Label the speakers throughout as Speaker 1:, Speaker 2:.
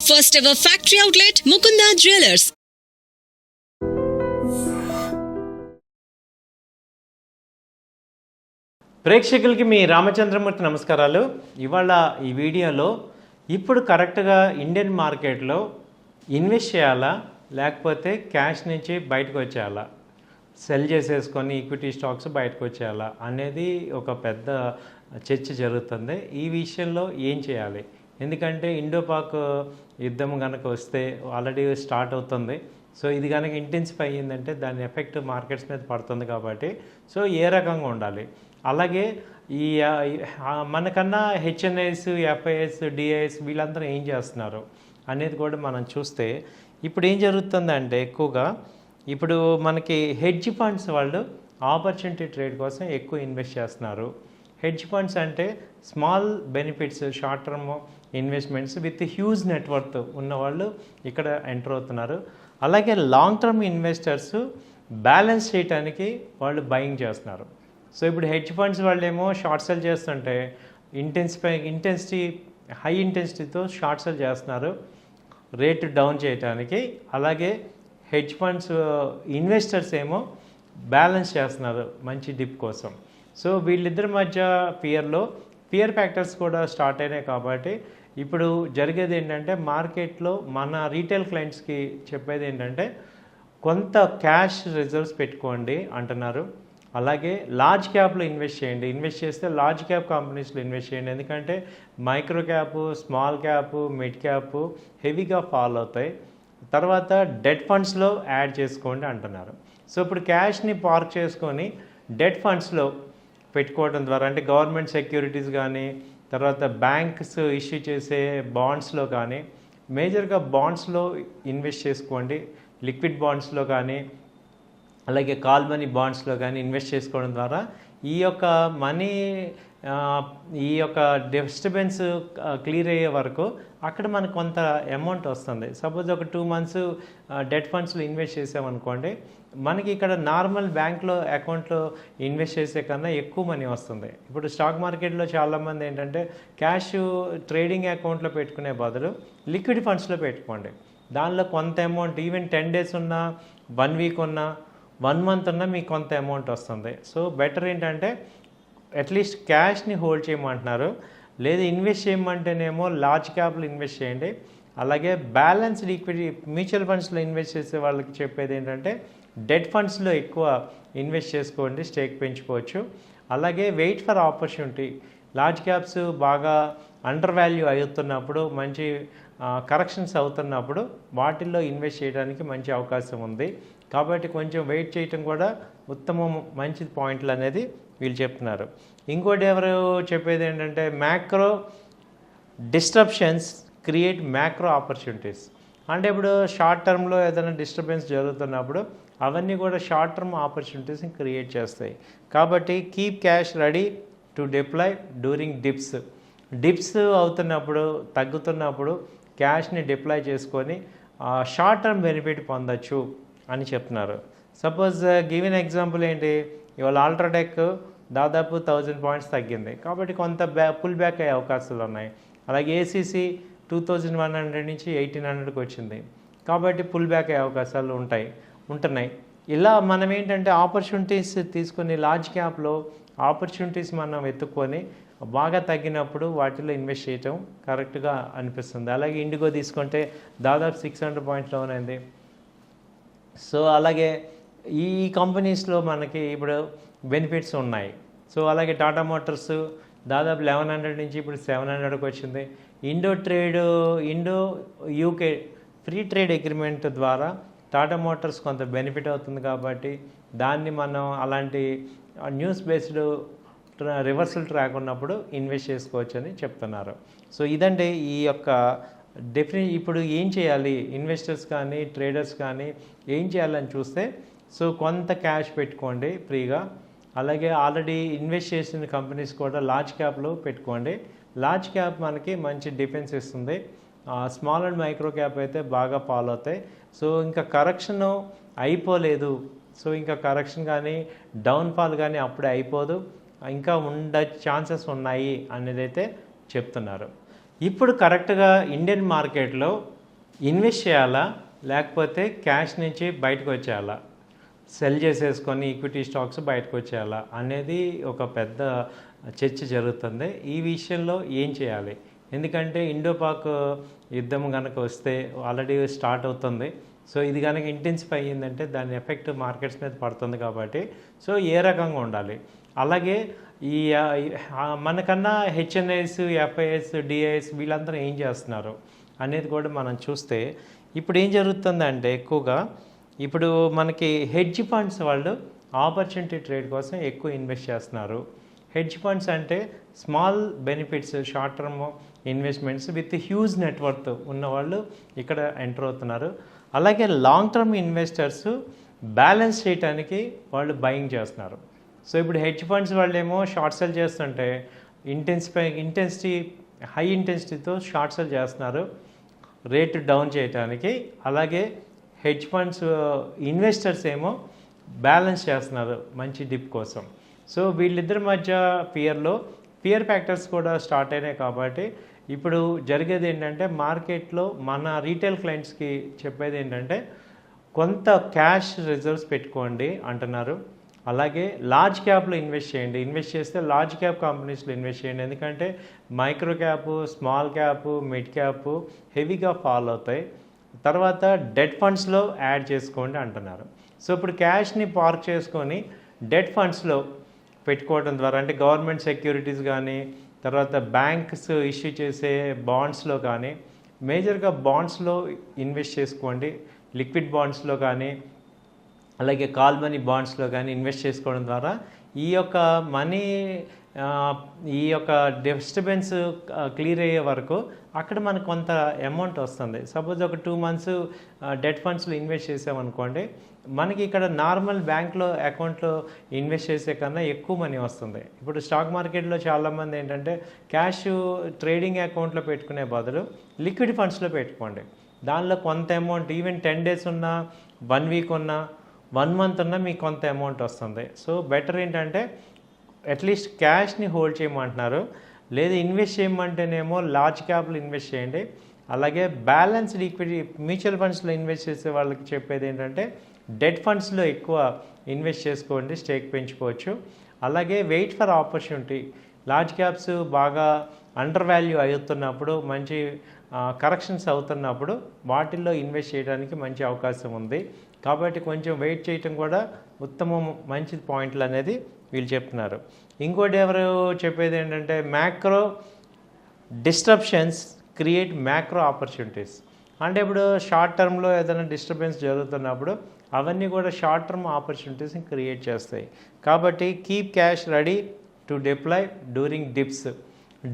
Speaker 1: First ever factory outlet, Mukunda Jewelers.
Speaker 2: ప్రేక్షకులకి మీ రామచంద్రమూర్తి నమస్కారాలు. ఇవాళ ఈ వీడియోలో ఇప్పుడు కరెక్ట్గా ఇండియన్ మార్కెట్లో ఇన్వెస్ట్ చేయాలా లేకపోతే క్యాష్ నుంచి బయటకు వచ్చేయాలా, సెల్ చేసేసుకొని ఈక్విటీ స్టాక్స్ బయటకు వచ్చేయాలా అనేది ఒక పెద్ద చర్చ జరుగుతుంది. ఈ విషయంలో ఏం చేయాలి? ఎందుకంటే ఇండోపాక్ యుద్ధం కనుక వస్తే ఆల్రెడీ స్టార్ట్ అవుతుంది. సో ఇది కనుక ఇంటెన్సిఫై అయ్యిందంటే దాని ఎఫెక్ట్ మార్కెట్స్ మీద పడుతుంది. కాబట్టి సో ఏ రకంగా ఉండాలి, అలాగే ఈ మనకన్నా హెచ్ఎన్ఐస్, ఎఫ్ఐఎస్, డిఐఎస్ వీళ్ళందరూ ఏం చేస్తున్నారు అనేది కూడా మనం చూస్తే ఇప్పుడు ఏం జరుగుతుందంటే ఎక్కువగా ఇప్పుడు మనకి హెడ్జ్ ఫండ్స్ వాళ్ళు ఆపర్చునిటీ ట్రేడ్ కోసం ఎక్కువ ఇన్వెస్ట్ చేస్తున్నారు. హెడ్జ్ ఫండ్స్ అంటే small benefits, short term investments with huge net worth ఉన్నవాళ్ళు ఇక్కడ ఎంటర్ అవుతున్నారు. అలాగే లాంగ్ టర్మ్ ఇన్వెస్టర్స్ బ్యాలెన్స్ చేయడానికి వాళ్ళు బయింగ్ చేస్తున్నారు. సో ఇప్పుడు హెడ్జ్ ఫండ్స్ వాళ్ళు ఏమో షార్ట్ సెల్ చేస్తుంటే హై ఇంటెన్సిటీతో షార్ట్ సెల్ చేస్తున్నారు రేటు డౌన్ చేయడానికి. అలాగే హెడ్జ్ ఫండ్స్ ఇన్వెస్టర్స్ ఏమో బ్యాలెన్స్ చేస్తున్నారు మంచి డిప్ కోసం. సో వీళ్ళిద్దరి మధ్య ఫియర్ ఫ్యాక్టర్స్ కూడా స్టార్ట్ అయినాయి. కాబట్టి ఇప్పుడు జరిగేది ఏంటంటే మార్కెట్లో మన రీటైల్ క్లయింట్స్కి చెప్పేది ఏంటంటే కొంత క్యాష్ రిజర్వ్స్ పెట్టుకోండి అంటున్నారు. అలాగే లార్జ్ క్యాప్లో ఇన్వెస్ట్ చేయండి. ఇన్వెస్ట్ చేస్తే లార్జ్ క్యాప్ కంపెనీస్లో ఇన్వెస్ట్ చేయండి, ఎందుకంటే micro cap, small cap, mid cap హెవీగా ఫాల్ అవుతాయి. తర్వాత డెట్ ఫండ్స్లో యాడ్ చేసుకోండి అంటున్నారు. సో ఇప్పుడు క్యాష్ని పార్క్ చేసుకొని డెట్ ఫండ్స్లో పెట్టుకోవడం ద్వారా, అంటే గవర్నమెంట్ సెక్యూరిటీస్ కానీ, తర్వాత బ్యాంక్స్ ఇష్యూ చేసే బాండ్స్లో కానీ, మేజర్గా బాండ్స్లో ఇన్వెస్ట్ చేసుకోండి. లిక్విడ్ బాండ్స్లో కానీ, అలాగే కాల్ మనీ బాండ్స్లో కానీ ఇన్వెస్ట్ చేసుకోవడం ద్వారా ఈ యొక్క మనీ, ఈ యొక్క డిస్టర్బెన్స్ క్లియర్ అయ్యే వరకు అక్కడ మనకు కొంత అమౌంట్ వస్తుంది. సపోజ్ ఒక 2 months డెట్ ఫండ్స్లో ఇన్వెస్ట్ చేసామనుకోండి, మనకి ఇక్కడ నార్మల్ బ్యాంక్లో అకౌంట్లో ఇన్వెస్ట్ చేసే కన్నా ఎక్కువ మనీ వస్తుంది. ఇప్పుడు స్టాక్ మార్కెట్లో చాలామంది ఏంటంటే క్యాష్ ట్రేడింగ్ అకౌంట్లో పెట్టుకునే బదులు లిక్విడ్ ఫండ్స్లో పెట్టుకోండి. దానిలో కొంత అమౌంట్, ఈవెన్ 10 days ఉన్నా, 1 week ఉన్నా, 1 month ఉన్నా మీకు కొంత అమౌంట్ వస్తుంది. సో బెటర్ ఏంటంటే అట్లీస్ట్ క్యాష్ని హోల్డ్ చేయమంటున్నారు. లేదు ఇన్వెస్ట్ చేయమంటేనేమో లార్జ్ క్యాప్లో ఇన్వెస్ట్ చేయండి. అలాగే బ్యాలెన్స్డ్ ఈక్విటీ మ్యూచువల్ ఫండ్స్లో ఇన్వెస్ట్ చేసే వాళ్ళకి చెప్పేది ఏంటంటే డెట్ ఫండ్స్లో ఎక్కువ ఇన్వెస్ట్ చేసుకోండి, స్టేక్ పెంచుకోవచ్చు. అలాగే wait for opportunity. Large caps బాగా అండర్ వాల్యూ అవుతున్నప్పుడు, మంచి కరెక్షన్స్ అవుతున్నప్పుడు వాటిల్లో ఇన్వెస్ట్ చేయడానికి మంచి అవకాశం ఉంది. కాబట్టి కొంచెం వెయిట్ చేయటం కూడా ఉత్తమం, మంచి పాయింట్లు అనేది వీళ్ళు చెప్తున్నారు. ఇంకోటి ఎవరు చెప్పేది ఏంటంటే macro disruptions create macro opportunities. అంటే ఇప్పుడు షార్ట్ టర్మ్లో ఏదైనా డిస్టర్బెన్స్ జరుగుతున్నప్పుడు అవన్నీ కూడా షార్ట్ టర్మ్ ఆపర్చునిటీస్ని క్రియేట్ చేస్తాయి. కాబట్టి keep cash ready to deploy during dips అవుతున్నప్పుడు, తగ్గుతున్నప్పుడు క్యాష్ని డిప్లాయ్ చేసుకొని షార్ట్ టర్మ్ బెనిఫిట్ పొందొచ్చు అని చెప్తున్నారు. సపోజ్ గివెన్ ఎగ్జాంపుల్ ఏంటి, ఇవాళ అల్ట్రాటెక్ దాదాపు 1000 points తగ్గింది, కాబట్టి కొంత పుల్ బ్యాక్ అయ్యే అవకాశాలు ఉన్నాయి. అలాగే ఏసీసీ 2100 నుంచి 1800కి వచ్చింది, కాబట్టి పుల్ బ్యాక్ అయ్యే అవకాశాలు ఉంటున్నాయి. ఇలా మనం ఏంటంటే ఆపర్చునిటీస్ తీసుకొని లార్జ్ క్యాప్లో ఆపర్చునిటీస్ మనం వెతుక్కొని బాగా తగ్గినప్పుడు వాటిలో ఇన్వెస్ట్ చేయటం కరెక్ట్గా అనిపిస్తుంది. అలాగే ఇండిగో తీసుకుంటే దాదాపు 600 points డౌన్ అయింది. సో అలాగే ఈ కంపెనీస్లో మనకి ఇప్పుడు బెనిఫిట్స్ ఉన్నాయి. సో అలాగే టాటా మోటార్స్ దాదాపు 1100 నుంచి ఇప్పుడు 700కి వచ్చింది. Indo UK free trade agreement ద్వారా టాటా మోటార్స్ కొంత బెనిఫిట్ అవుతుంది. కాబట్టి దాన్ని మనం అలాంటి న్యూస్ బేస్డ్ రివర్సల్ ట్రాక్ ఉన్నప్పుడు ఇన్వెస్ట్ చేసుకోవచ్చు అని చెప్తున్నారు. సో ఇదంటే ఈ యొక్క ఇప్పుడు ఏం చేయాలి, ఇన్వెస్టర్స్ కానీ ట్రేడర్స్ కానీ ఏం చేయాలని చూస్తే, సో కొంత క్యాష్ పెట్టుకోండి ఫ్రీగా. అలాగే ఆల్రెడీ ఇన్వెస్ట్ చేసిన కంపెనీస్ కూడా లార్జ్ క్యాప్లో పెట్టుకోండి. లార్జ్ క్యాప్ మనకి మంచి డిఫెన్స్ ఇస్తుంది. స్మాల్ అండ్ మైక్రో క్యాప్ అయితే బాగా ఫాలో అవుతాయి. సో ఇంకా కరెక్షన్ అయిపోలేదు, సో ఇంకా కరెక్షన్ కానీ డౌన్ఫాల్ కానీ అప్పుడే అయిపోదు, ఇంకా ఛాన్సెస్ ఉన్నాయి అనేది అయితే చెప్తున్నారు. ఇప్పుడు కరెక్ట్గా ఇండియన్ మార్కెట్లో ఇన్వెస్ట్ చేయాలా లేకపోతే క్యాష్ నుంచి బయటకు వచ్చేయాలా, సెల్ చేసేసుకొని ఈక్విటీ స్టాక్స్ బయటకు వచ్చేయాలా అనేది ఒక పెద్ద చర్చ జరుగుతుంది. ఈ విషయంలో ఏం చేయాలి? ఎందుకంటే ఇండోపాక్ యుద్ధం కనుక వస్తే ఆల్రెడీ స్టార్ట్ అవుతుంది. సో ఇది కనుక ఇంటెన్సిఫై అయ్యిందంటే దాని ఎఫెక్ట్ మార్కెట్స్ మీద పడుతుంది కాబట్టి సో ఏ రకంగా ఉండాలి. అలాగే ఈ మనకన్నా హెచ్ఎన్ఐస్, ఎఫ్ఐఎస్, డిఐఎస్ వీళ్ళందరూ ఏం చేస్తున్నారు అనేది కూడా మనం చూస్తే ఇప్పుడు ఏం జరుగుతుందంటే ఎక్కువగా ఇప్పుడు మనకి హెడ్జ్ ఫండ్స్ వాళ్ళు ఆపర్చునిటీ ట్రేడ్ కోసం ఎక్కువ ఇన్వెస్ట్ చేస్తున్నారు. హెడ్జ్ ఫండ్స్ అంటే small benefits, short term investments with huge net worth ఉన్నవాళ్ళు ఇక్కడ ఎంటర్ అవుతున్నారు. అలాగే లాంగ్ టర్మ్ ఇన్వెస్టర్స్ బ్యాలెన్స్ చేయడానికి వాళ్ళు బయింగ్ చేస్తున్నారు. సో ఇప్పుడు హెడ్జ్ ఫండ్స్ వాళ్ళు ఏమో షార్ట్ సెల్ చేస్తుంటే హై ఇంటెన్సిటీతో షార్ట్ సెల్ చేస్తున్నారు రేట్ డౌన్ చేయడానికి. అలాగే హెడ్జ్ ఫండ్స్ ఇన్వెస్టర్స్ ఏమో బ్యాలెన్స్ చేస్తున్నారు మంచి డిప్ కోసం. సో వీళ్ళిద్దరి మధ్య ఫియర్ ఫ్యాక్టర్స్ కూడా స్టార్ట్ అయినాయి కాబట్టి ఇప్పుడు జరిగేది ఏంటంటే మార్కెట్లో మన రీటైల్ క్లయింట్స్కి చెప్పేది ఏంటంటే కొంత క్యాష్ రిజర్వ్స్ పెట్టుకోండి అంటున్నారు. అలాగే లార్జ్ క్యాప్లో ఇన్వెస్ట్ చేయండి. ఇన్వెస్ట్ చేస్తే లార్జ్ క్యాప్ కంపెనీస్లో ఇన్వెస్ట్ చేయండి. ఎందుకంటే micro cap, small cap, mid cap హెవీగా ఫాల్ అవుతాయి. తర్వాత డెట్ ఫండ్స్లో యాడ్ చేసుకోండి అంటున్నారు. సో ఇప్పుడు క్యాష్ని పార్క్ చేసుకొని డెట్ ఫండ్స్లో పెట్టుకోవడం ద్వారా అంటే గవర్నమెంట్ సెక్యూరిటీస్ కానీ తర్వాత బ్యాంక్స్ ఇష్యూ చేసే బాండ్స్లో కానీ మేజర్గా బాండ్స్లో ఇన్వెస్ట్ చేసుకోండి. లిక్విడ్ బాండ్స్లో కానీ అలాగే కాల్ మనీ బాండ్స్లో కానీ ఇన్వెస్ట్ చేసుకోవడం ద్వారా ఈ యొక్క మనీ ఈ యొక్క డిస్టర్బెన్స్ క్లియర్ అయ్యే వరకు అక్కడ మనకు కొంత అమౌంట్ వస్తుంది. సపోజ్ ఒక 2 months డెట్ ఫండ్స్లో ఇన్వెస్ట్ చేసామనుకోండి, మనకి ఇక్కడ నార్మల్ బ్యాంక్లో అకౌంట్లో ఇన్వెస్ట్ చేసే కన్నా ఎక్కువ మనీ వస్తుంది. ఇప్పుడు స్టాక్ మార్కెట్లో చాలామంది ఏంటంటే క్యాష్ ట్రేడింగ్ అకౌంట్లో పెట్టుకునే బదులు లిక్విడ్ ఫండ్స్లో పెట్టుకోండి. దానిలో కొంత అమౌంట్ ఈవెన్ 10 days ఉన్నా, 1 week ఉన్నా, 1 month ఉన్నా మీకు కొంత అమౌంట్ వస్తుంది. సో బెటర్ ఏంటంటే అట్లీస్ట్ క్యాష్ని హోల్డ్ చేయమంటున్నారు. లేదు ఇన్వెస్ట్ చేయమంటేనేమో లార్జ్ క్యాప్లో ఇన్వెస్ట్ చేయండి. అలాగే బ్యాలెన్స్డ్ ఈక్విటీ మ్యూచువల్ ఫండ్స్లో ఇన్వెస్ట్ చేసే వాళ్ళకి చెప్పేది ఏంటంటే డెట్ ఫండ్స్లో ఎక్కువ ఇన్వెస్ట్ చేసుకోండి, స్టేక్ పెంచుకోవచ్చు. అలాగే wait for opportunity. Large caps బాగా అండర్ వాల్యూ అవుతున్నప్పుడు, మంచి కరెక్షన్స్ అవుతున్నప్పుడు వాటిల్లో ఇన్వెస్ట్ చేయడానికి మంచి అవకాశం ఉంది. కాబట్టి కొంచెం వెయిట్ చేయటం కూడా ఉత్తమం, మంచి పాయింట్లు అనేది వీళ్ళు చెప్తున్నారు. ఇంకోటి ఎవరు చెప్పేది ఏంటంటే macro disruptions create macro opportunities. అంటే ఇప్పుడు షార్ట్ టర్మ్లో ఏదైనా డిస్టర్బెన్స్ జరుగుతున్నప్పుడు అవన్నీ కూడా షార్ట్ టర్మ్ ఆపర్చునిటీస్ని క్రియేట్ చేస్తాయి. కాబట్టి keep cash ready to deploy during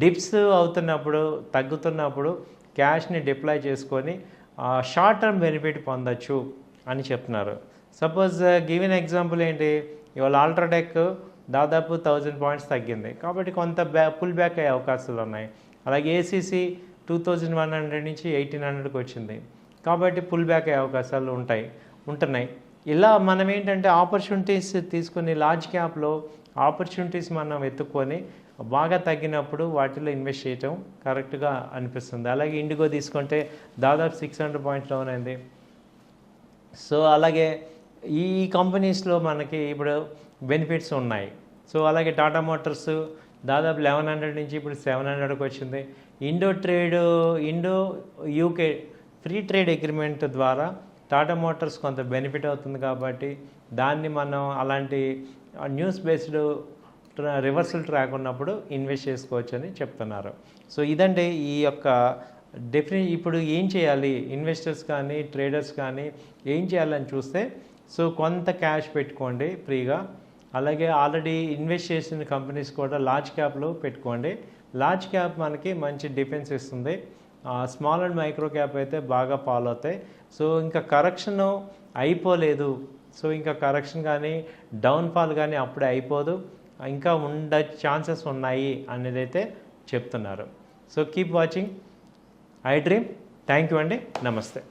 Speaker 2: dips అవుతున్నప్పుడు, తగ్గుతున్నప్పుడు క్యాష్ని డిప్లాయ్ చేసుకొని షార్ట్ టర్మ్ బెనిఫిట్ పొందొచ్చు అని చెప్తున్నారు. సపోజ్ గివెన్ ఎగ్జాంపుల్ ఏంటి, ఇవాళ అల్ట్రాటెక్ దాదాపు 1000 points తగ్గింది కాబట్టి కొంత పుల్ బ్యాక్ అయ్యే అవకాశాలు ఉన్నాయి. అలాగే ఏసీసీ 2100 నుంచి 1800కి వచ్చింది కాబట్టి పుల్ బ్యాక్ అయ్యే అవకాశాలు ఉంటున్నాయి. ఇలా మనం ఏంటంటే ఆపర్చునిటీస్ తీసుకుని లార్జ్ క్యాప్లో ఆపర్చునిటీస్ మనం వెతుక్కొని బాగా తగ్గినప్పుడు వాటిలో ఇన్వెస్ట్ చేయటం కరెక్ట్గా అనిపిస్తుంది. అలాగే ఇండిగో తీసుకుంటే దాదాపు 600 points డౌన్ అయింది. సో అలాగే ఈ కంపెనీస్లో మనకి ఇప్పుడు బెనిఫిట్స్ ఉన్నాయి. సో అలాగే టాటా మోటార్స్ దాదాపు 1100 నుంచి ఇప్పుడు 700కి వచ్చింది. Indo UK free trade agreement ద్వారా టాటా మోటార్స్ కొంత బెనిఫిట్ అవుతుంది కాబట్టి దాన్ని మనం అలాంటి న్యూస్ బేస్డ్ రివర్సల్ ట్రాక్ ఉన్నప్పుడు ఇన్వెస్ట్ చేసుకోవచ్చు అని చెప్తున్నారు. సో ఇదంటే ఈ యొక్క ఇప్పుడు ఏం చేయాలి ఇన్వెస్టర్స్ కానీ ట్రేడర్స్ కానీ ఏం చేయాలని చూస్తే, సో కొంత క్యాష్ పెట్టుకోండి ఫ్రీగా. అలాగే ఆల్రెడీ ఇన్వెస్ట్ చేసిన కంపెనీస్ కూడా లార్జ్ క్యాప్లో పెట్టుకోండి. లార్జ్ క్యాప్ మనకి మంచి డిఫెన్స్ ఇస్తుంది. స్మాల్ అండ్ మైక్రో క్యాప్ అయితే బాగా ఫాలో అవుతాయి. సో ఇంకా కరెక్షన్ అయిపోలేదు. సో ఇంకా కరెక్షన్ కానీ డౌన్ఫాల్ కానీ అప్పుడే అయిపోదు, ఇంకా ఛాన్సెస్ ఉన్నాయి అనేది అయితే చెప్తున్నారు. So keep watching I dream. Thank you అండి, నమస్తే.